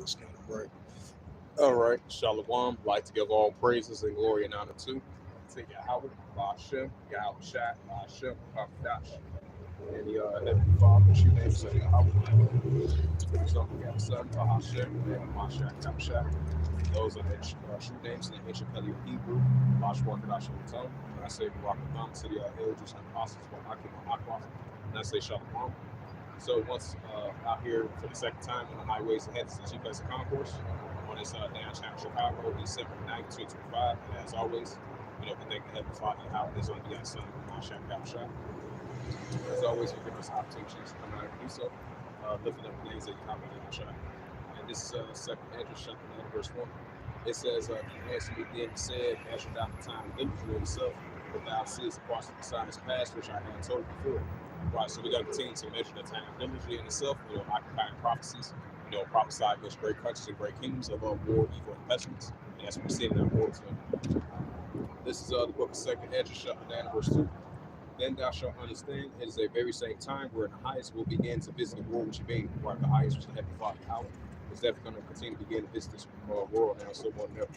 It's kind of bright. All right, Shalom. Like to give all praises and glory and honor to Yahweh, Hashem, Yahweh Shai, Hashem, Dash. And the Heavenly Father, shoot names of Yahweh. For the Son, we have Son, Hashem, and Mashiach, Yahweh. Those are the shoot names in the ancient Paleo Hebrew, Lashwan, Kadash, and Tongue. And I say Barak to the elders and apostles, Akim, Akwa. And I say Shalom. So once out here for the second time on the highways and Hedges, the Chief Place of Concourse on this downtown Chicago, December 9th, 2025. And as always, we thank the Heavenly Father how it is on the Son, Mashiach, Yahweh. As always, we give us opportunities to come out and do so, lifting up the names of Yahweh and Yahweh. And this is second Andrew chapter 9, verse 1. It says, as he again said, measure down the time diligently yourself, but thou seest the parts of the signs past, which I had told you before. Right, so we got to continue to measure the time diligently in itself, occupying prophecies, prophesy against great countries and great kingdoms of war, evil, and pestilence. And that's what we see in that war. So this is the book of second Andrew chapter 9, verse 2. Then thou shalt understand it is a very same time where the highest will begin to visit the world which you made, right? The highest was the heavenly Father power. It's definitely going to continue to begin to visit this world now, so more than ever.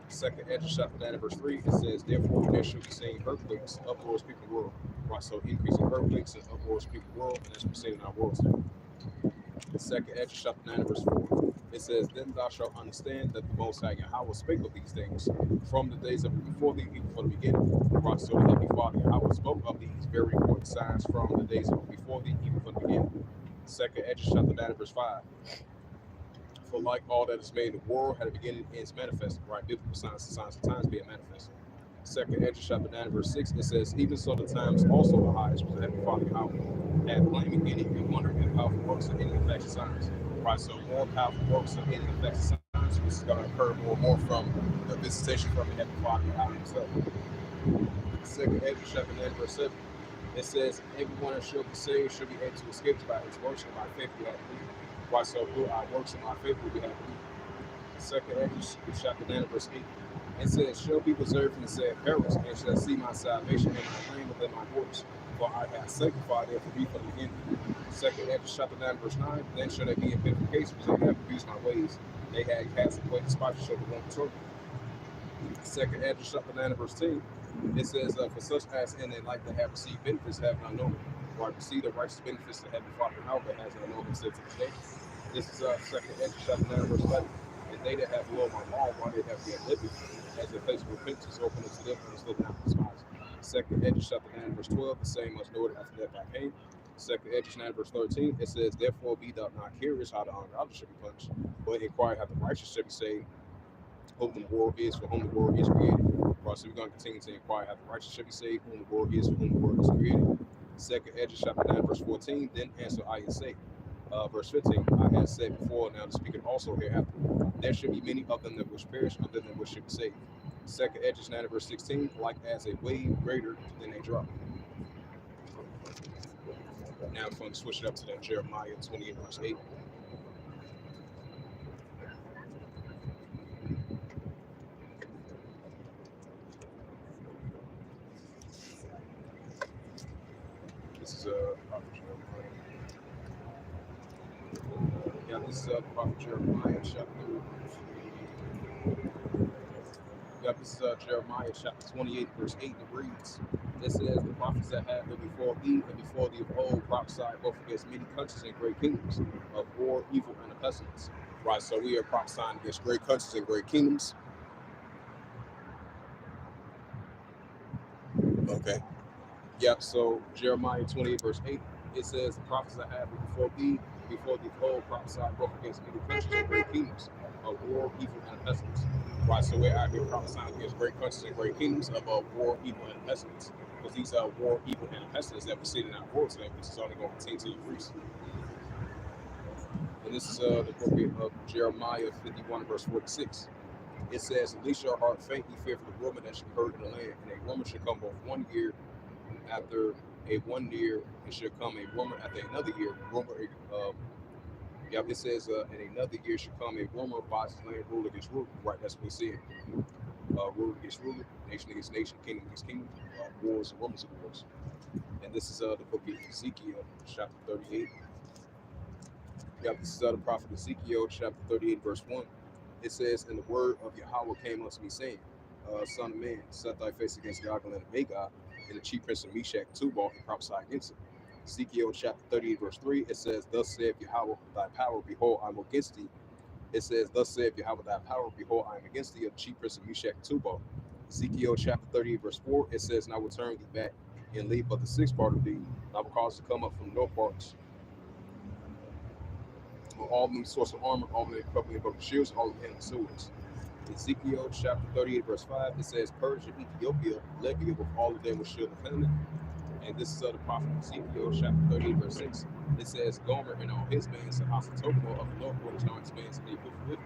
Second Ezra chapter 9, verse 3, it says, therefore there shall be seen earthquakes, uproars, people world. Right, so increasing earthquakes and uproars, people world, and that's what we're seeing in our world today. The second Ezra chapter 9, verse 4, it says, then thou shalt understand that the Most High Yahweh spake of these things from the days of before thee, even from the beginning. Right, so the Heavenly Father Yahweh spoke of these very important signs from the days of before thee, even from the beginning. Second Ezra chapter 9, verse 5. For like all that is made in the world had a beginning and is manifested, right? Biblical signs and signs of times being manifested. Second Ezra chapter 9, verse 6, it says, even so the times also the highest was the Heavenly Father Yahweh had blaming any and wondering and powerful works and any effects signs. Right, so more powerful works and any effects signs, which is going to occur more from the visitation from the Heavenly Father Yahweh himself. Second Ezra chapter 9, verse 7, it says, everyone that shall be saved shall be able to escape by his works and by faith we have believed. Right, so through our works and our faith we have believed. Second Ezra chapter 9, verse 8. It says, shall be preserved from the said perils, and shall see my salvation in my land within my borders. For I have sanctified it for me from the beginning. Second Ezra chapter 9, verse 9. Then shall they be in purification, because they have abused my ways. They had cast away the spot to show the one trouble. Second Ezra chapter 9, verse 10. It says, for such as in they like to have received benefits have not known. For I receive the righteous benefits of Heavenly Father Yahweh has not known himself to this day. This is second Ezra chapter 9, verse 11. And they that have loved my law while they have been living, as a place of repentance open unto them and is looking out for spies. Second Ezra chapter 9, verse 12, the same as Lord after that I came. Second Ezra 9, verse 13, it says, therefore be thou not curious how the ungodly shall be punished, but inquire how the righteous shall be saved, whom the world is, for whom the world is created. Right, so we're going to continue to inquire how the righteous shall be saved, whom the world is, for whom the world is created. Second Ezra chapter 9, verse 14, then answer I and say, verse 15, I have said before, now to speak it also hereafter. There should be many of them that which perish, of them that which should be saved. Second Ezra 9, verse 16, like as a wave greater than a drop. Now I'm going to switch it up to that Jeremiah 28, verse 8. This is prophet Jeremiah. Yeah, this is prophet Jeremiah chapter. Yeah, this is Jeremiah chapter 28, verse 8. It reads, it says, the prophets that have been before thee and before thee of old prophesied both against many countries and great kingdoms of war, evil, and pestilence. Right, so we are prophesying against great countries and great kingdoms. Okay. Yep, so Jeremiah 28, verse 8, it says, the prophets that have been before thee of old prophesied both against many countries and great kingdoms of war, evil, and pestilence. Right, so we're out here prophesying against great countries and great kingdoms of war, evil, and pestilence. Because these are war, evil, and pestilence that we see in our world today, which is only going to continue to increase. And this is the book of Jeremiah 51, verse 46. It says, lest your heart faint, ye fear for the woman that shall be heard in the land, and a woman shall come both 1 year after a 1 year, and shall come a woman after another year. It says, in another year shall come a woman by his land, rule against ruler. Right, that's what we see. Ruler against ruler, nation against nation, kingdom against kingdom, wars and rumors of wars. And this is the book of Ezekiel, chapter 38. Yeah, this is the prophet Ezekiel, chapter 38, verse 1. It says, "And the word of Yahweh came unto me, saying, Son of man, set thy face against Gog and Magog, and the chief prince of Meshach, Tubal, and prophesy against it." Ezekiel chapter 38, verse 3, it says, "Thus saith Yahweh thy power, behold, I am against thee." It says, "Thus saith Yahweh thy power, behold, I am against thee, of the chief prince of Meshach, Tubal." Ezekiel chapter 38, verse 4, it says, "And I will turn thee back, and leave but the sixth part of thee, and I will cause to come up from no parts, all them sorts of armor, all them equipment of shields, all of them swords." Ezekiel chapter 38, verse 5, it says, "Persia, Ethiopia, Libya, with all of them with shield and helmet." And this is the prophet Ezekiel chapter 38, verse 6. It says, "Gomer and all his bands, and Hasatomo of the north waters, and all his bands, and they with me."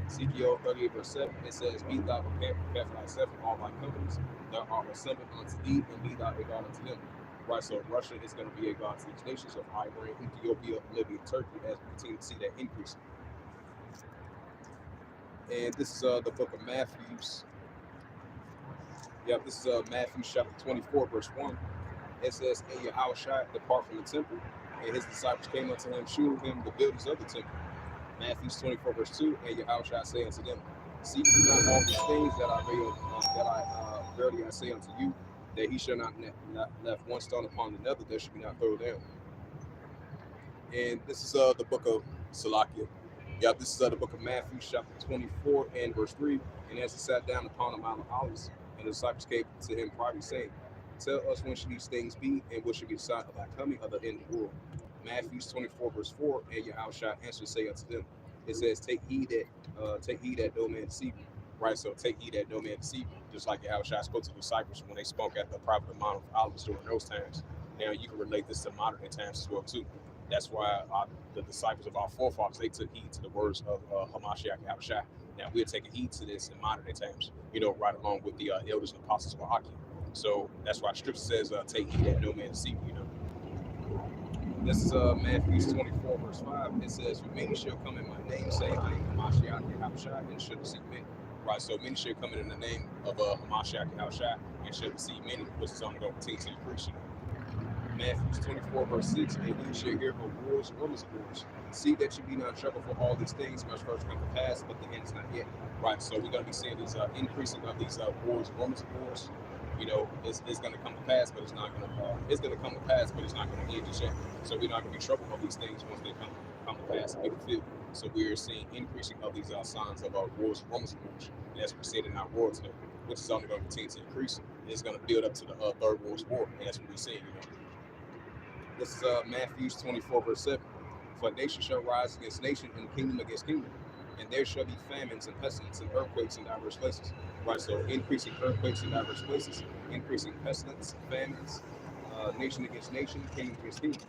Ezekiel 38, verse 7, it says, "Be thou prepared for thyself and all thy companies that are assembled unto thee, and be thou a god unto them." Right, so Russia is going to be a god to these nations of Iran, Ethiopia, Libya, Turkey, as we continue to see that increase. And this is the book of Matthew's. Yeah, this is Matthew chapter 24, verse 1. It says, "And Yahushua depart from the temple, and his disciples came unto him, shewed him the buildings of the temple." Matthew 24, verse 2, "And Yahushua say unto them, Seek ye not all these things verily I say unto you, that he shall not left one stone upon another, that should be not thrown down." And this is the book of Salakia. Yeah, this is the book of Matthew, chapter 24, and verse 3. "And as he sat down upon the Mount of Olives, and the disciples came to him privately, saying, Tell us when should these things be, and what should be the sign of thy coming of the end of the world?" Matthew 24, verse 4, "And Yahushua answered, say unto them," it says, take heed that no man deceive you." Right, so take heed that no man deceive you. Just like Yahushua spoke to the disciples when they spoke at the private Mount of Olives during those times. Now you can relate this to modern day times as well too. That's why the disciples of our forefathers, they took heed to the words of Hamashiach Yahushua. Now we're taking heed to this in modern day times, right along with the elders and apostles of Aki. So that's why the scripture says, take heed that no man deceive you. This is Matthew 24, verse 5. It says, "For many shall come in my name, saying, I am Hamashiach Yahushua, and shall deceive many." Right, so many shall come in the name of Hamashiach Yahushua, and shall deceive many, which is only going to continue to increase. Matthew 24, verse 6, "And ye shall hear of wars and rumors of wars. See that you be not troubled, for all these things must first come to pass, but the end is not yet." Right, so we're going to be seeing these increasing of these wars and rumors of wars. It's going to come to pass, but it's not going to. It's going to come to pass, but it's not going to end just yet. So we're not going to be troubled of these things once they come to pass and be fulfilled. So we're seeing increasing of these signs of wars and rumors of wars, and that's what we see in our world today, which is only going to continue to increase. And it's going to build up to the third world war, and that's what we're seeing. This is Matthew 24, verse 7. "For nation shall rise against nation, and kingdom against kingdom. And there shall be famines and pestilence and earthquakes in diverse places." Right, so increasing earthquakes in diverse places, increasing pestilence, famines, nation against nation, kingdom against kingdom.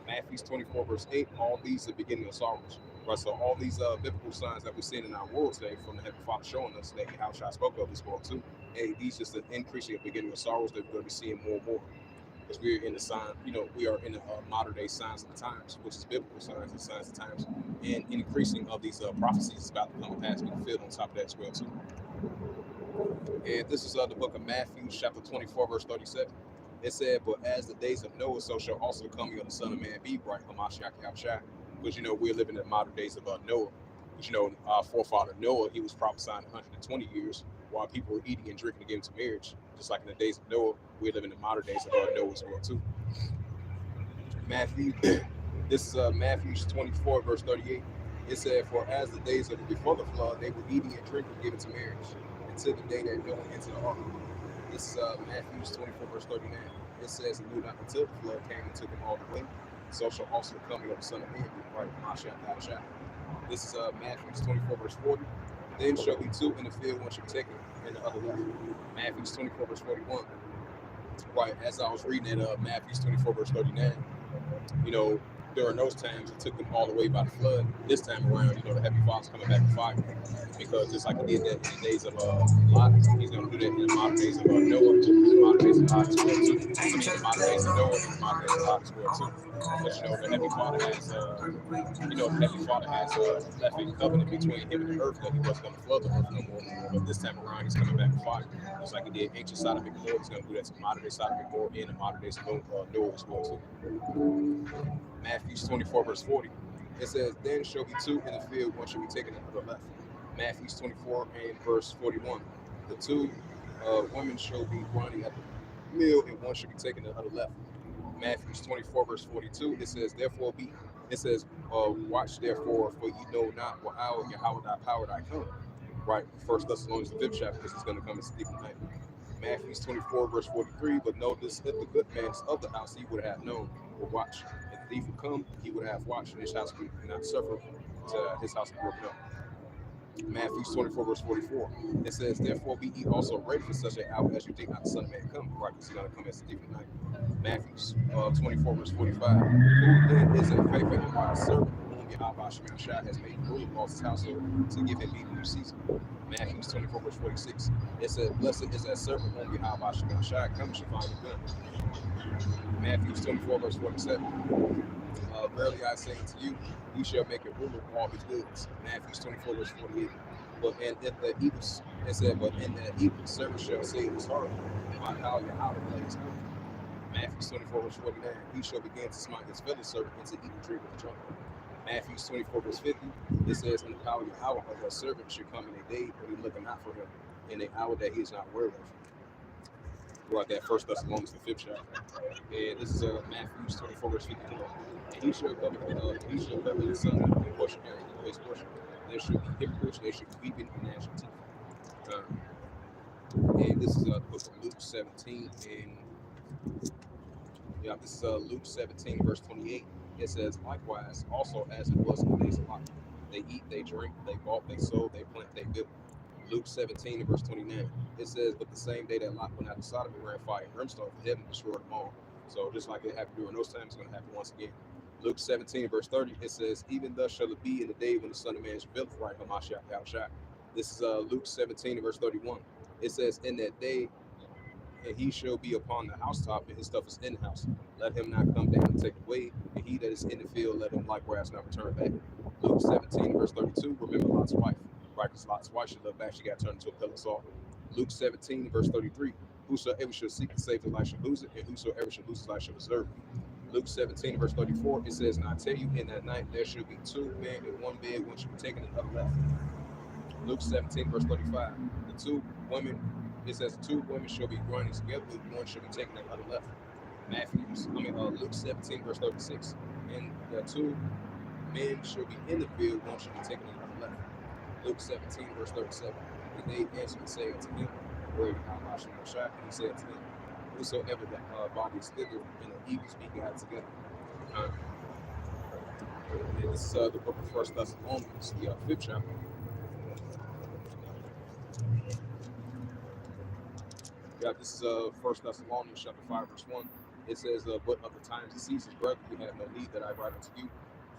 Matthew 24, verse 8, "All these are the beginning of sorrows." Right, so all these biblical signs that we're seeing in our world today from the Heavenly Father showing us that Yahushua spoke of this world too. Hey, these just the increasing of beginning of sorrows that we're going to be seeing more and more. Because we're in the sign, we are in the modern day signs of the times, which is biblical signs and signs of the times, and increasing of these prophecies is about to come to pass, be fulfilled on top of that as well too. And this is the book of Matthew, chapter 24, verse 37. It said, "But as the days of Noah, so shall also the coming of the Son of Man be." Right, Hamashiach Yahushua. Because we're living in the modern days of Noah. Because our forefather Noah, he was prophesying 120 years while people were eating and drinking to get into marriage. Just like in the days of Noah, we're living in the modern days of Noah as well too. Matthew, this is Matthew 24, verse 38. It said, "For as the days of before the flood, they were eating and drinking, given to marriage, until the day that Noah entered the ark." This is Matthew 24, verse 39. It says, "And knew not until the flood came and took them all away. So shall also the coming of the Son of Man be." Right, Mashiach Yahushua. This is Matthew 24, verse 40. "Then shall be two in the field, one shall be taken, and the other left." Matthew 24, verse 41. Right, as I was reading at Matthew 24, verse 39, during those times, it took them all away by the flood. This time around, the Heavenly Father's coming back with fire. Because just like he did that in the days of Lot, he's going to do that in the modern days of Noah, in the modern days of Lot as well too. The modern days of Noah and the modern days of Lot as well too. But the Heavenly Father has, left a covenant between him and the earth that he wasn't going to flood the earth no more. But this time around, he's coming back with fire. Just like he did ancient Sodom and Gomorrah, he's going to do that to modern day Sodom and Gomorrah and the modern days of Noah as well too. Matthew 24, verse 40. It says, then shall be two in the field, one shall be taken at the left. Matthew 24 and verse 41. The two women shall be grinding at the mill, and one shall be taken at the left. Matthew 24 verse 42. It says, watch therefore, for you know not what hour Yahweh thy power thy come. Right, First Thessalonians the 5th chapter, because it's going to come as a thief in the night. Matthew 24 verse 43. But know this, if the good man is of the house, he would have known, or watch. If the thief would come, he would have watched, and his house would not suffer to his house be broken up. Matthew 24 verse 44. It says, therefore be ye also ready for such an hour as you think not the Son of Man come. Right, because he's going to come as a thief in the night. Matthew 24 verse 45. Who then is a faithful and wise servant, whom Yahweh Shemel Shah has made ruler of his household, to give him meat in due season? Matthew 24 verse 46. It says, blessed is that servant whom Yahweh Shemel Shah comes to find him done. Matthew 24 verse 47. Verily I say unto you, he shall make a ruler of all his goods. Matthew 24 verse 48. But and if the evil, it said, but in the evil servant shall say in his heart, my how Yahweh lays come. Matthew 24 verse 49. He shall begin to smite his fellow servant and to eat and drink with the drunk. Matthew 24 verse 50. It says, in the power of Yahweh of that servant should come in a day when he looketh not for him, in an hour that he is not aware of. Right, that First Thessalonians the 5th chapter. And this is Matthew 24 verse 51. And he shall cover his son in portion, his portion. There should be hypocrites, there should be weeping and gnashing teeth. And this is the book of Luke 17 and this is Luke 17 verse 28. It says, likewise, also as it was in the days of Lot, they eat, they drink, they bought, they sold, they plant, they built. Luke 17 and verse 29. It says, but the same day that Lot went out of Sodom and ran fire and brimstone from heaven, destroyed them all. So just like it happened during those times, it's going to happen once again. Luke 17 verse 30. It says, even thus shall it be in the day when the Son of Man is revealed, right? Hamashiach. This is Luke 17 and verse 31. It says, in that day, and he shall be upon the housetop, and his stuff is in the house. Let him not come down and take it away, and he that is in the field, let him likewise not return back. Luke 17 verse 32. Remember Lot's wife. Right, because Lot's wife should look back, she got turned into a pillar of salt. Luke 17 verse 33. Whosoever shall seek to save his life shall lose it, and whosoever shall lose his life shall preserve it. Luke 17 verse 34. It says, and I tell you, in that night there shall be two men in one bed, one shall be taken and the other left. Luke 17 verse 35. The two women, it says, two women shall be grinding together, one shall be taken and the other left. Luke 17 verse 36. And the two men shall be in the field, one shall be taken and the other left. Luke 17 verse 37. And they answered and said unto him, where Yahweh Shemel Shah, and he said to them, whosoever that body is thither, and the evil speak God together. And this is the book of First Thessalonians, the 5th chapter. This is First Thessalonians chapter 5 verse 1. It says, but of the times and seasons, brother, you have no need that I write unto you.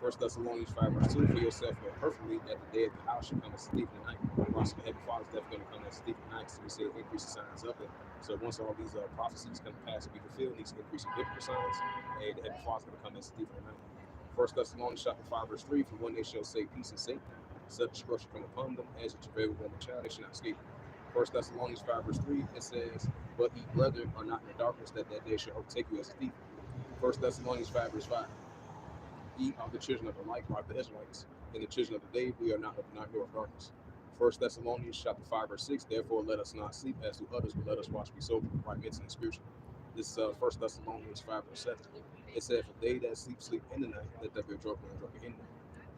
First Thessalonians 5 verse 2. For yourself know perfectly that the day of the house shall come as a thief in the night. Once the heavenly Father's death going to come as a thief in the night, so we see an increase in signs of it. So once all these prophecies come to pass and be fulfilled, these increase in biblical signs, and the heavenly Father's going to come as a thief in the night. First Thessalonians chapter 5 verse 3. For when they shall say peace and safety, such destruction come upon them as a travail woman child, they shall not escape. First Thessalonians 5 verse 3. It says, but ye brethren are not in the darkness, that day shall overtake you as a thief. First Thessalonians 5 verse 5. Ye are the children of the light, like the Israelites. In the children of the day, we are not of the night nor of darkness. First Thessalonians chapter 5 verse 6. Therefore let us not sleep as do others, but let us watch, be sober, right mentally and spiritually. This is First Thessalonians 5 verse 7. It said, for they that sleep, sleep in the night, let them be drunken and drunken in the night.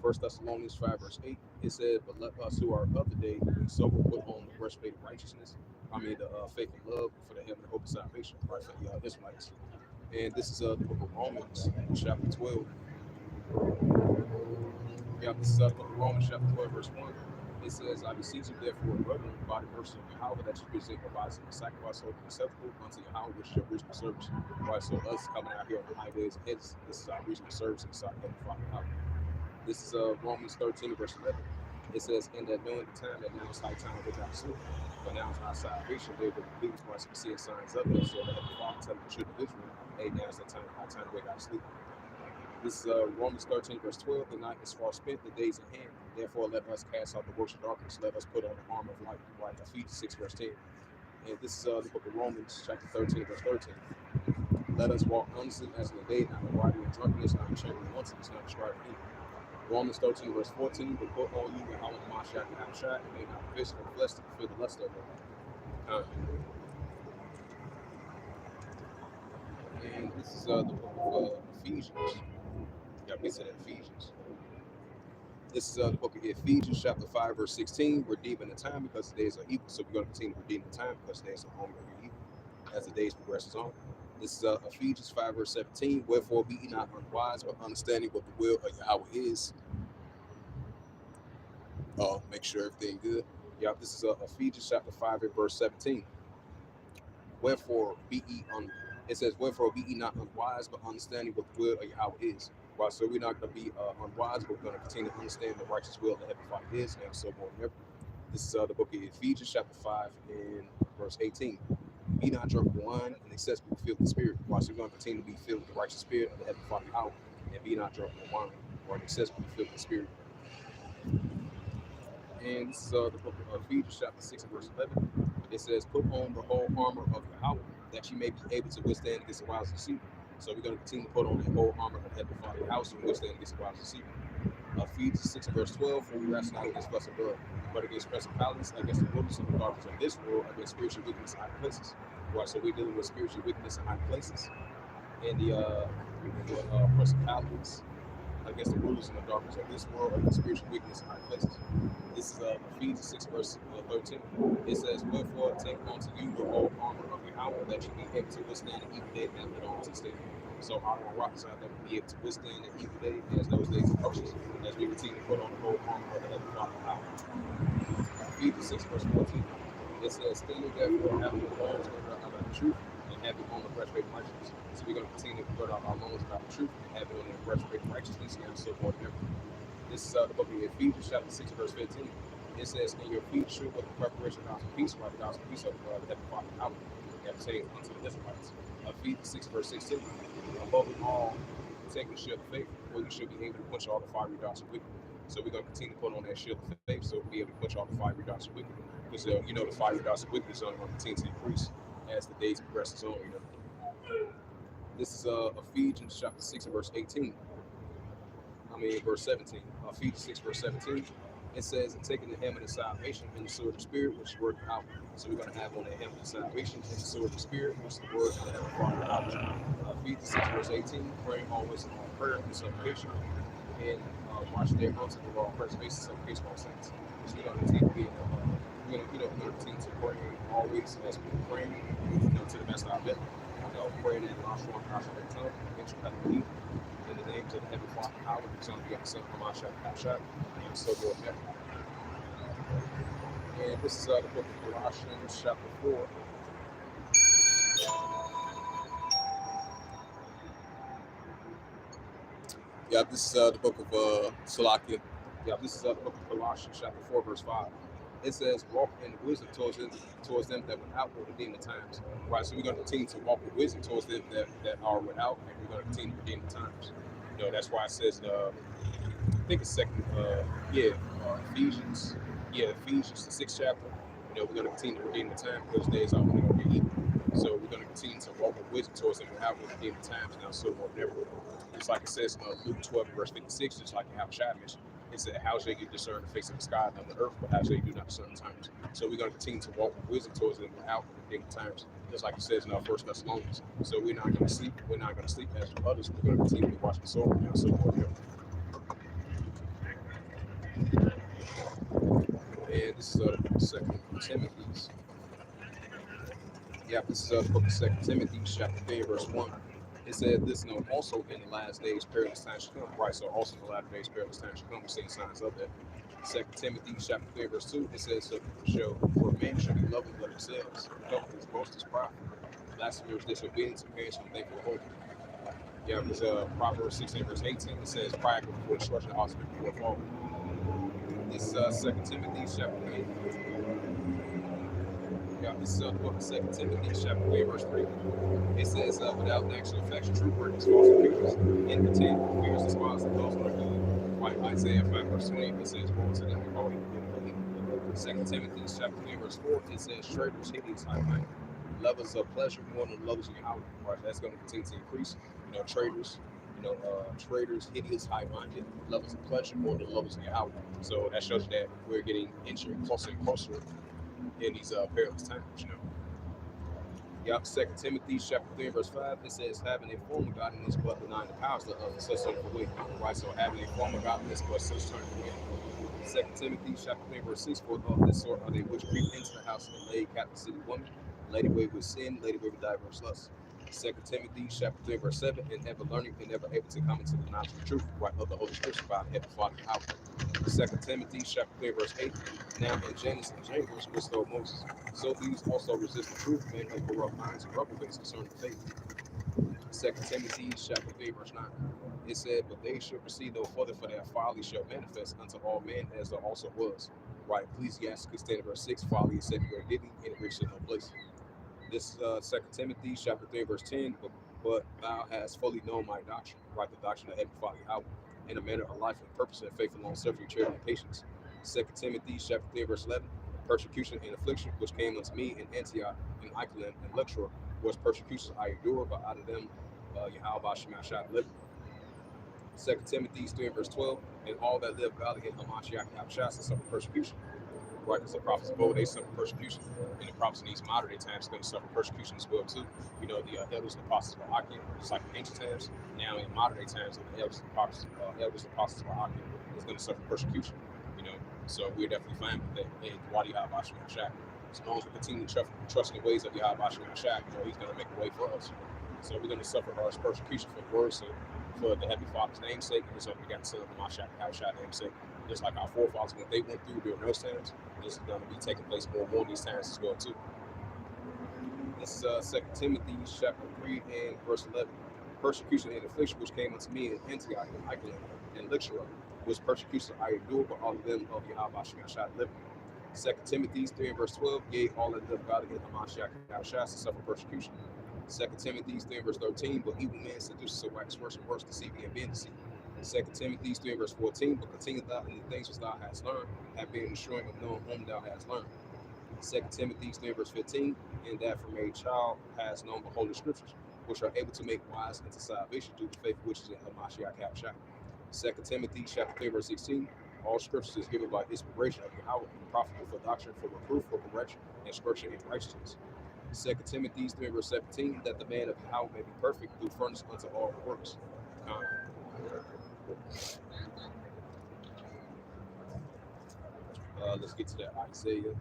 First Thessalonians 5 verse 8. It said, but let us who are of the day be sober, put on the breastplate of righteousness. The faith and love for the heaven and hope of salvation, right, for the Israelites. And this is the book of Romans, chapter 12. This is the book of Romans, chapter 12, verse 1. It says, I beseech you, therefore, brethren, by the mercy of Yahweh, that you present your bodies as a sacrifice, holy and acceptable unto Yahweh, which is your reasonable service. Right, so us coming out here on the highways and hedges, this is our reasonable service inside of the Father. This is Romans 13, verse 11. It says, and that knowing the time that now is high time without sleep, but now is our salvation, they will believe once we see signs of it, so that the Father telling the children of Israel, hey, now is the time, high time without sleep. This is Romans 13, verse 12. The night is far spent, the days at hand. Therefore, let us cast out the works of darkness. Let us put on the armor of light. Right, Ephesians 6, verse 10. And this is the book of Romans, chapter 13, verse 13. Let us walk honestly as in the day, not in rioting and drunkenness, not in chambering once, not describing evil. Romans 13, verse 14, but put on you Yahweh Mashiach and Abshai, and may not fish or flesh to fulfill the lust of it. And this is the book of Ephesians. Yeah, we said Ephesians. This is the book of Ephesians, chapter 5, verse 16. Redeeming the time because the days are evil. So we're going to continue to redeem the time because the days are only evil as the days progresses on. This is Ephesians 5, verse 17. Wherefore be ye not unwise, but understanding what the will of Yahweh is. Make sure everything good. Yeah, this is Ephesians chapter 5, verse 17. Wherefore be ye it says, wherefore be ye not unwise, but understanding what the will of Yahweh is. Right, so we're not going to be unwise, but we're going to continue to understand the righteous will of the Heavenly Father is, and so on. Remember, this is the book of Ephesians, chapter 5, and verse 18. Be not drunk with wine, and excessively filled with the Spirit. Right, so we're going to continue to be filled with the righteous Spirit of the Heavenly Father out, and be not drunk with wine, or excessively filled with the Spirit. And this is the book of Ephesians, chapter 6, and verse 11. It says, put on the whole armor of Yahweh, that you may be able to withstand against the wiles of deceit. So we're going to continue to put on the whole armor of the Heavenly Father house and withstand against the wiles of deceit. Ephesians 6 and verse 12, for we wrestle not against flesh and blood, but against principalities, against the rulers of the darkness of this world, against spiritual wickedness in high places. Right, so we're dealing with spiritual wickedness in high places, and the principalities, against the rulers in the darkness of this world, against spiritual wickedness in high places. This is Ephesians 6, verse 13. It says, wherefore take unto you the whole armor of Yahweh, that you be able to withstand the evil day and put on to stand. So our rock side that we be able to withstand the evil day as those days approaches, as we continue to put on the whole armor of the Heavenly Father Yahweh. Ephesians 6, verse 14. It says, standing therefore having the loins girded up about the truth, and having on the breastplate of righteousness. So we're going to continue to put out our loins about the truth, and having on the breastplate of righteousness, and so forth and everything. This is the book of Ephesians, chapter 6, verse 15. It says, and your feet should with the preparation of the gospel of peace, right? The gospel of peace of the Heavenly Father out, that pertains unto the Israelites. Ephesians 6, verse 16. Above all, taking the shield of faith, where you should be able to quench all the fiery darts of wicked. So we're going to continue to put on that shield of faith, so we'll be able to quench all the fiery darts of wicked. Because the fiery darts of wicked is only going to continue to increase as the days progress on. This is Ephesians chapter 6 and verse 18. Verse 17. Ephesians 6, verse 17. It says, and taking the helmet of salvation and the sword of the Spirit, which is the word of out. So we're going to have on the helmet of salvation and the sword of the Spirit, which is the word of the Heavenly Father out. Ephesians 6, verse 18. Praying always in all prayer and supplication, and watch their unto the law, preservation, supplication of all saints. So we're going to continue to be we're going to continue to pray always as we're praying, to the best of our ability. Praying in the last one, gosh, every tongue, against your heavenly in the names of the Heavenly Father, Howard, the Son of the Son of Mashiach, and so forth. And this is the book of Colossians, chapter 4. Yeah, this is the book of Salakia. Yeah, this is the book of Colossians, chapter 4, verse 5. It says, walk in wisdom towards them that without will redeem the times. Right, so we're going to continue to walk with wisdom towards them that are without, and we're going to continue to redeem the times. That's why it says, I think it's Ephesians. Yeah, Ephesians, the 6th chapter. We're going to continue to redeem the time because days are only going to get evil. So we're going to continue to walk with wisdom towards them without will redeem the times now, so on and everywhere. Just like it says in Luke 12, verse 56, just like you have mentioned, it said, how shall you discern the face of the sky and of the earth, but how shall you do not discern the times? So we're going to continue to walk with wisdom towards them without redeeming the times, just like it says in our First Thessalonians. So we're not going to sleep. We're not going to sleep as do others. We're going to continue to watch the soul now, so on and everywhere. And this is 2 Timothy. Yeah, this is the book of 2 Timothy, chapter 3, verse 1. It said, this note also in the last days, perilous times shall come. Right, so also in the latter days, perilous times shall come. We're seeing signs of that. 2 Timothy, chapter 3, verse 2, it says, for men shall be lovers of themselves, covetous, boasters, proud, blasphemers, disobedient to parents, and thankful hope. Yeah, because Proverbs 16, verse 18, it says, pride before destruction, also before fall. This is 2 Timothy, chapter 3. Yeah, this is the book of 2 Timothy, chapter 3, verse 3. It says, without natural affection, true workers, false accusers, impotent, fears, despised, and those who are good. Like Isaiah 5, verse 20, it says, woe to them who call evil good. 2 Timothy, chapter 3, verse 4, it says, traitors, hideous, high mind, lovers of pleasure more than lovers of Yahweh. Right, that's going to continue to increase. Traitors, Traders, hideous, high-minded, lovers of pleasure more than lovers of Yahweh. So that shows you that we're getting injured closer and closer in these perilous times. Yep, 2 Timothy chapter 3, verse 5, it says, having a form of godliness but denying the powers of such turn away. Right, so having a form of godliness but such turn away. 2 Timothy chapter 3, verse 6, for of this sort are they which creep into the house and lay captive city women, laid away with sin, laid away with diverse lusts. 2 Timothy chapter 3, verse 7, and ever learning and never able to come into the knowledge of the truth, right, of the Holy Scripture by the head of Father out. 2 Timothy chapter 3, verse 8, now in Janus and Jambres which stole Moses. So these also resist the truth, men of corrupt minds and reprobates concerning the faith. 2 Timothy chapter 3, verse 9. It said, but they shall proceed no further, for their folly shall manifest unto all men, as there also was. Right, Ecclesiastes 10, verse 6, folly is secondary digging, and it reaches no place. This is 2 Timothy chapter 3, verse 10, but thou hast fully known my doctrine, right, the doctrine of Heavenly Father Yahweh, in a manner of life and purpose and faith and long suffering, charity and patience. 2 Timothy chapter 3, verse 11, persecution and affliction which came unto me in Antioch, in Iconium, and Lectura, was persecutions I endured, but out of them Yahweh Shemashah delivered. 2 Timothy 3, verse 12, and all that live godly in Hamashiach Yahshua suffer persecution. Right, because the prophets of old, they suffer persecution, and the prophets in these modern day times are going to suffer persecution as well too. The elders and apostles of Akim, just like in ancient times, now in modern day times, the elders and apostles of Akim is going to suffer persecution. So we're definitely fine with that. And why do Yahweh Shemashah? As long as we continue to trust in the ways of Yahweh Shemashah, He's going to make a way for us. So we're going to suffer harsh persecution for the word's sake, for the Heavenly Father's namesake, and so we got to send the Mashiach Yahshua namesake. Just like our forefathers, what they went through during those times, this is going to be taking place more in these times as well too. This is 2 Timothy chapter 3 and verse 11. Persecution and affliction which came unto me in Antioch and Iconium and Lectura was persecution I endured, but all of them of Yahweh Shemashah delivered. 2 Timothy 3 and verse 12, yea, all that live God in Hamashiach Yahshua suffer persecution. 2 Timothy 3 and verse 13, but evil men seduces a wax worse and worse, deceiving and being deceived. 2 Timothy 3 and verse 14, but continue thou in the things which thou hast learned, have been ensuring of knowing whom thou hast learned. 2 Timothy 3 and verse 15, and that from a child has known the holy scriptures, which are able to make wise unto salvation through the faith which is in Hamashiach Yahshua. 2 Timothy chapter 3 verse 16, all scriptures is given by inspiration of Yahweh and profitable for doctrine, for reproof, for correction, instruction in righteousness. 2 Timothy 3 verse 17, that the man of Yahweh may be perfect, through furnace unto all works. Let's get to that Isaiah.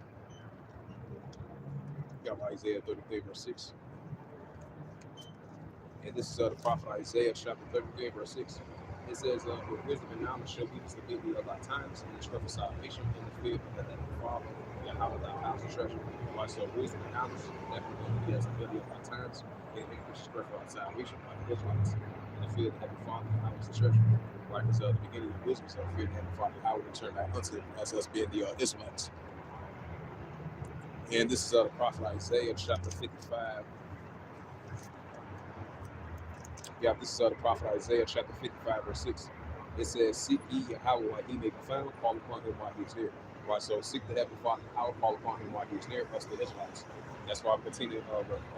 We got Isaiah 33 verse 6. And this is the prophet Isaiah chapter 33 verse 6. It says, with wisdom and knowledge shall be the stability of thy times, and the strength of salvation, in the fear of the heavenly Father, Yahweh thy house and treasure. Right, so wisdom and knowledge definitely going to be the stability of our times, and the strength of our salvation, like the Israelites, in the fear of the heavenly Father, Yahweh and treasure. Right, because the beginning of wisdom is the fear of the heavenly Father, Yahweh, and turn back unto it, as us being the Israelites. And this is the prophet Isaiah chapter 55. Yeah, this is the prophet Isaiah chapter 55 verse 6. It says, seek ye Yahweh while he may be found, call upon him while he is near. Right, so seek the heavenly Father, Yahweh, call upon him while he is near, us the Israelites. That's why we continue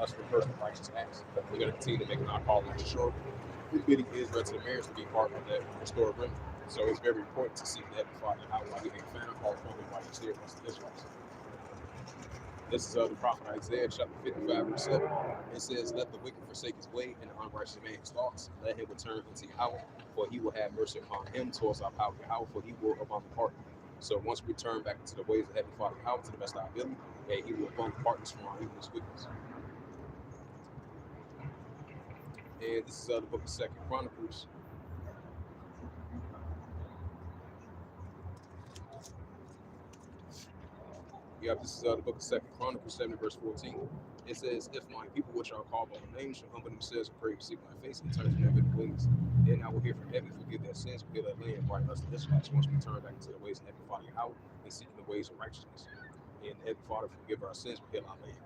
us rehearse the righteous acts. We're going to continue to make our calling sure. We're bidding Israel to the marriage to be part of that restored remnant. So it's very important to seek the heavenly Father, Yahweh, while he may be found, call upon him while he is near, us the Israelites. This is the prophet Isaiah chapter 55 verse 7. It says, let the wicked forsake his way, and the unrighteous man his thoughts. Let him return unto Yahweh, for he will have mercy upon him, towards our power Yahweh, for he will abundantly pardon. So once we turn back into the ways of Heavenly Father Yahweh to the best of our ability, and he will abundantly pardon us from our evilness wickedness. And this is the book of 2 Chronicles. This is the book of 2 Chronicles 7 verse 14. It says, if my people which are called by my name shall humble themselves and pray, seek my face, and turn from their wicked ways, then I will hear from heaven, forgive their sins, forgive their land, right us the Israelites, once we turn back into the ways of Heavenly Father Yahweh and seeking the ways of righteousness. And Heavenly Father, forgive our sins, forgive our land.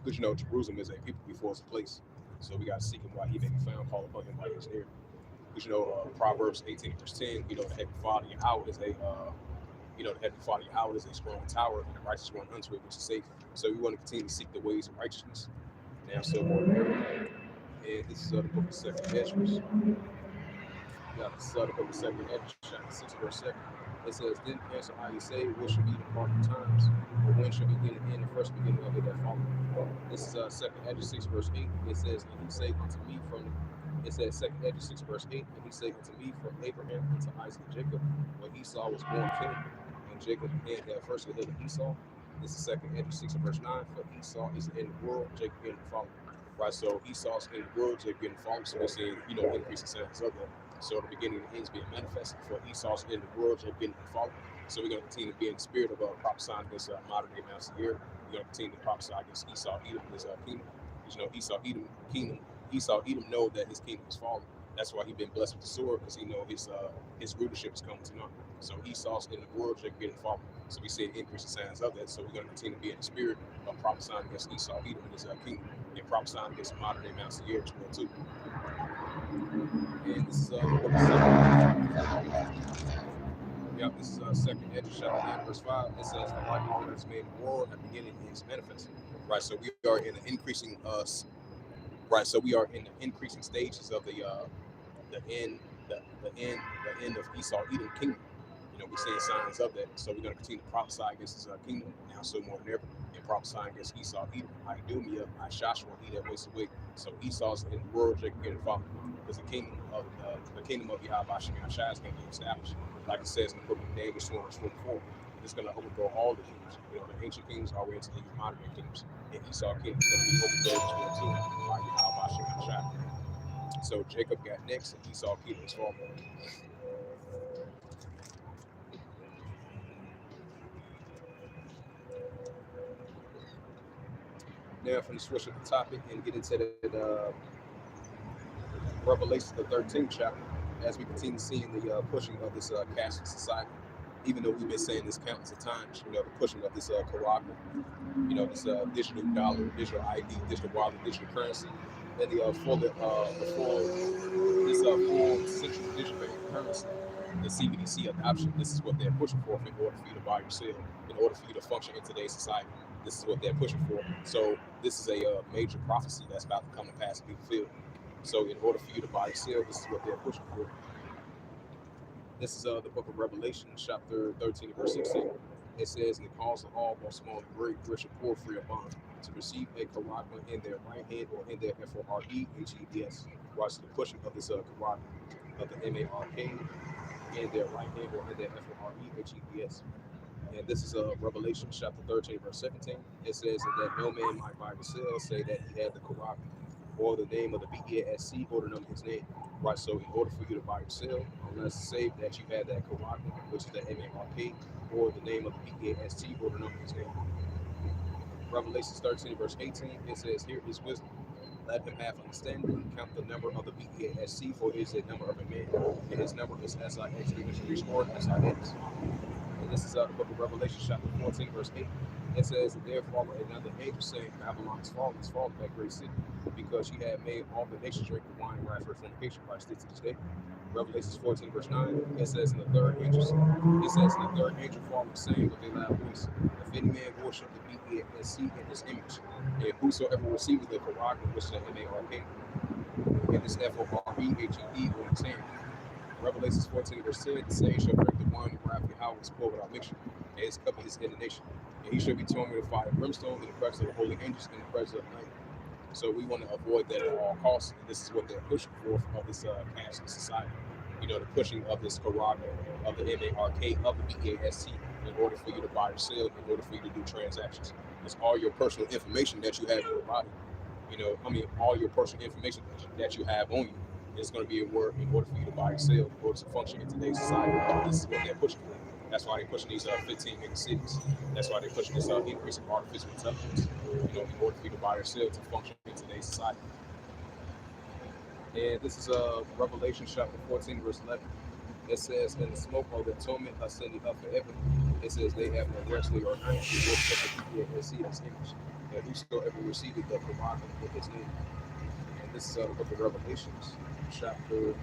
Because Jerusalem is a people before it's a place. So we got to seek him while he may be found, call upon him while he's near. Because Proverbs 18 verse 10, the Heavenly Father Yahweh is a the Heavenly Father Yahweh is a strong tower, and the righteous run unto it, which is safe. So we want to continue to seek the ways of righteousness. Now, so And this is the book of Second Hedges. Yeah, this is the book of Second Hedges, chapter 6, verse 7. It says, Then answer I you say, what should be the part of times, or when should begin the end, the first beginning of it that follow? This is Second Hedges 6, verse 8. It says, And he say unto me from it says Second Hedges 6, verse 8, and he say unto me from Abraham unto Isaac and Jacob, when Esau was born king, and Jacob had first the head of Esau. This is Second Hedges 6, verse 9. For Esau is in the world, Jacob in the follow. Right, so Esau's in the world, Jacob in the follow. So we're seeing, increasing signs of that. So the beginning and the ends being manifested. For Esau's in the world, Jacob in the follow. So we're going to continue to be in the spirit of prophesying against modern day Master here. We're going to continue to prophesy against Esau, Edom, and his kingdom. Because, Esau, Edom, kingdom. Esau, Edom know that his kingdom is falling. That's why he's been blessed with the sword, because he know his rulership is coming to naught. So Esau's in the world, Jacob getting fallen. So we see increasing signs of that. So we're going to continue to be in the spirit of prophesying against Esau, Edom, and his kingdom, and prophesying against modern day Master here as well too. And this is the book of Yep, this is Second Hedges, chapter 9, verse 5. It says, "The light of that is made in the world at the beginning is manifest." Right, so we are in the increasing right, so we are in the increasing stages of the end, the end of Esau Edom kingdom. We're seeing signs of that. So we're going to continue to prophesy against his kingdom now, so more than ever, and prophesying against Esau Edom, Idumea, Joshua, he that wastes away. So Esau's in the world, Jacob getting followed, because the kingdom of Yahweh Shem Yahshua is going to be established, like it says in the book of Daniel, 24. It's going to overthrow all the kingdoms, the ancient kingdoms all the way into the modern day kingdoms, and Esau kingdom is going to be overthrown as well too, by Yahweh Shem Yahshua. So Jacob got next, and Esau kingdom is falling. Now, I'm going to switch up the topic and get into the Revelation, the 13th chapter, as we continue seeing the pushing of this cashless society. Even though we've been saying this countless of times, the pushing of this Karaka, this digital dollar, digital ID, digital wallet, digital currency, and for this full central digital bank currency, the CBDC adoption. This is what they're pushing for in order for you to buy or sell, in order for you to function in today's society. This is what they're pushing for. So this is a major prophecy that's about to come to pass and be fulfilled. So in order for you to buy or sell, this is what they're pushing for. This is the book of Revelation, chapter 13, verse 16. It says, "And it calls all, both small and great, rich and poor, free or bond, to receive a karaka in their right hand or in their FOREHEDS." Watch the pushing of this karaka, of the MARK, in their right hand or in their FOREHEDS. And this is Revelation chapter 13, verse 17. It says that no man might buy or sell, say that he had the karaka, or the name of the BESC, or the number of his name. Right, so in order for you to buy or sell, unless say that you had that karaka, which is the MARK, or the name of the BEST, or the number of his name. Revelation 13, verse 18, it says, "Here is wisdom. Let him have understanding, count the number of the BESC, for it is a number of a man, and his number is SIX, or SIX." And this is the book of Revelation, chapter 14, verse 8. It says, "And there followed another angel, saying, Babylon is fallen, that great city, because she had made all the nations drink the wine wrath of her fornication." Christ did to this day. Revelation 14, verse 9. It says, "And the third angel followed, saying with a loud voice, If any man worship the BESC in his image, and whosoever receives the karaka, which is the MARK, and his FOREHED on his hand." Revelation 14, verse 10, "The same shall drink the wine of wrath of Yahweh is poured without mixture, and his cup is indignation. And he shall be torn with a fire and brimstone in the presence of the holy angels and in the presence of the Lamb." So we want to avoid that at all costs, and this is what they're pushing for of this cashless society. The pushing of this karaka, of the MARK, of the BEST, in order for you to buy or sell, in order for you to do transactions. It's all your personal information that you have in your body. All your personal information that you have on you is going to be in order for you to buy or sell, in order to function in today's society. This is what they're pushing for. That's why they're pushing these 15 mega cities. That's why they're pushing this increase in artificial intelligence, in order for you to buy or sell to function in today's society. And this is Revelation chapter 14, verse 11. It says, "And the smoke of the atonement ascended up forever." It says, "They have no rest, they are night, they worship the BESC in his image, and whosoever received the karaka in his name." And this is the book of Revelations, chapter.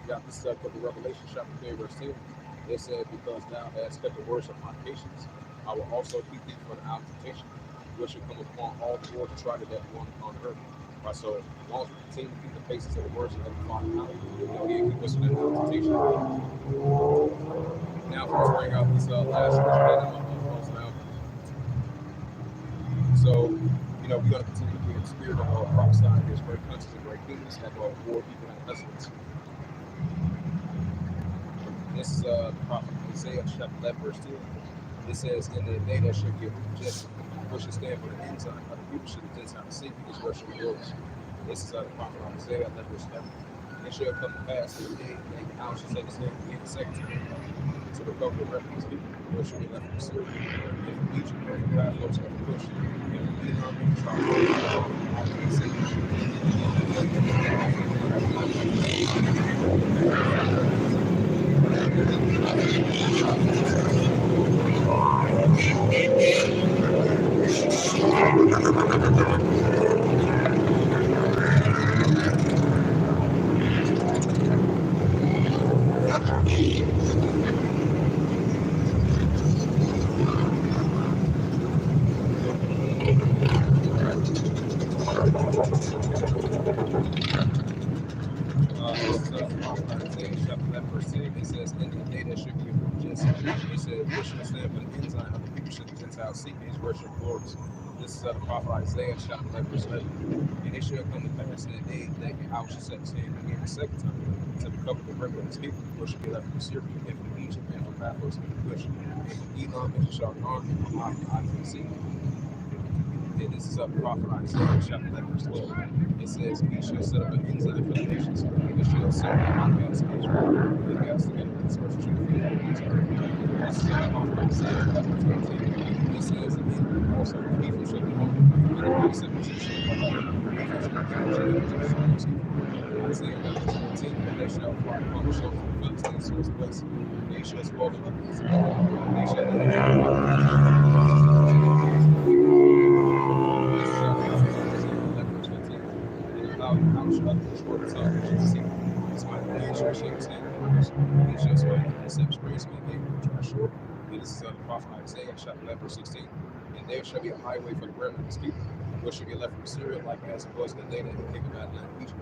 Yeah, this is the book of Revelation, chapter 3, verse 10. It says, "Because thou hast kept the words of my patience, I will also keep thee from the hour of temptation, which shall come upon all the world to try to that one upon earth. Right, so as long as we continue to keep the paces of the words of Heavenly Father now, He'll keep us from that temptation. Now, if we bring out this last scripture, then I'm going to close it out. So, we're going to continue to be in the spirit of prophesying against great countries and great kingdoms that war people and pestilence. This is the prophet Isaiah chapter 11, verse 2. It says, "In the day that shall be a just, which shall stand for the ensign of the people, should the Gentiles seek his worship the Lord." This is the prophet Isaiah 11, verse 7. "It shall come to pass in the day that the house shall set his name again the second time to recover the refugees people, which shall be left from Syria, and from Egypt, and from Babylon, and from Cush, and from Edom, and from It says, "In the day that should be just," it says, "Which shall stand for the ensign of the people, should the Gentiles seek his worship glorious." This is the prophet Isaiah chapter 11, verse 11. "And it shall come to pass in the day that Yahweh shall set his hand again the second time to recover the remnant of his people, which shall be left from Syria, and from Egypt, and from Babylon, and from Cush, and from Edom, and from Shalom, and from Eye to the sea." And this is the prophet Isaiah chapter 11, verse 12. It says, "He shall set up an ensign for the nations, and shall set up outcasts of Israel, and cast together his first children." This is the prophet Isaiah 11, verse 13. It says, "And also the people shall be hungry, and the place of shall come up, and the people shall be Isaiah 11, verse 14. "And they shall fly upon the shoulders of the Philistines to his place, and they shall spoil the weapons, and they shall And this is the prophet Isaiah chapter 11, verse 16. "And there shall be a highway for the remnant of his people, which shall be left from Syria, like as it was in the day that he came from Babylon and Egypt."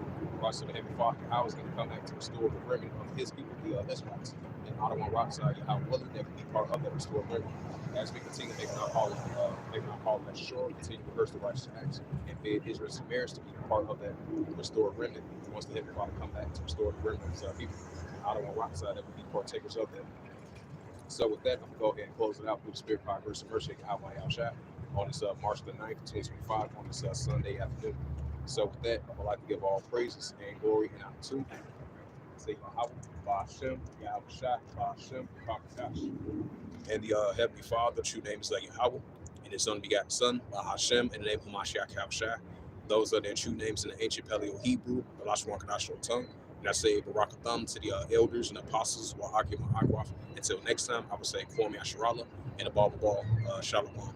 So the heavenly Father, how is going to come back to restore the remnant of his people, the Israelites. And I don't want to rock side how willing that we be part of that restored remnant. As we continue making our call that sure, continue to rehearse the righteous acts, and bid Israel and Samaritans to be a part of that restored remnant. Once the heavenly Father come back to restore the remnant of his people, I don't want to rock side that we be partakers of that. So with that, I'm going to go ahead and close it out with the Spirit, Power, Grace, and Mercy of Yahweh Shah on this March the 9th, 2025, on this Sunday afternoon. So with that, I would like to give all praises and glory and honor to say Yahweh, Hashem, Yahweh Shah, Hashem, and the Heavenly Father, true name is Yahweh, and his unbegotten Son, Hashem, and the name of Mashiach Shah. Those are their true names in the ancient Paleo Hebrew, the Lashon Kadashon tongue. And I say Barakatham to the elders and apostles, Wa'akim Akwaf. Until next time, I would say Kwame Asherallah and the Ball Shalom.